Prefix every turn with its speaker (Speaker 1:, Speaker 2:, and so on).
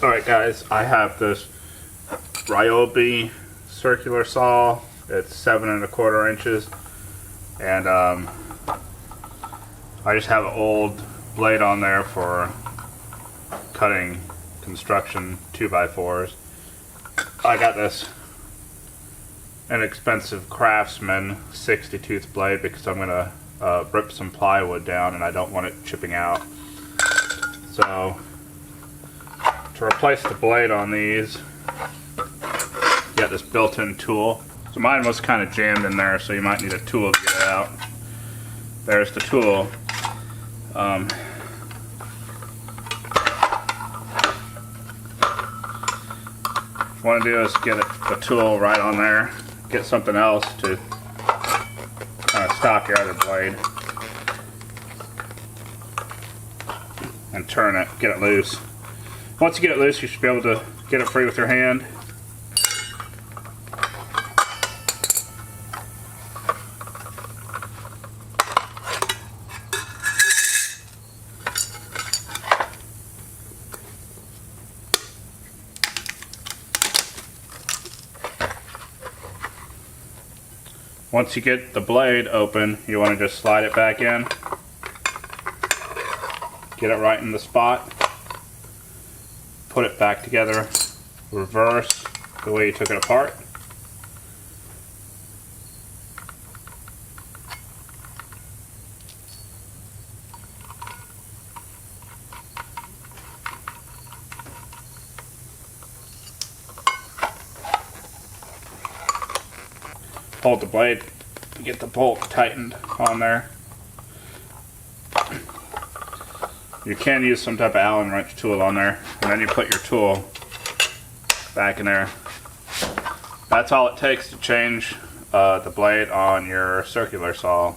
Speaker 1: Alright guys, I have this Ryobi Circular Saw. It's 7 1/4 inches, and I just have an old blade on there for cutting construction 2x4s. I got this inexpensive Craftsman 60 tooth blade because I'm going to rip some plywood down and I don't want it chipping out. So to replace the blade on these, you got this built-in tool. So mine was kind of jammed in there, so you might need a tool to get it out. There's the tool. What you want to do is get the tool right on there. Get something else to kind of stop your other blade. And turn it, get it loose. Once you get it loose, you should be able to get it free with your hand. Once you get the blade open, you want to just slide it back in. Get it right in the spot. Put it back together, reverse the way you took it apart. Hold the blade, get the bolt tightened on there. You can use some type of Allen wrench tool on there, and then you put your tool back in there. That's all it takes to change the blade on your circular saw.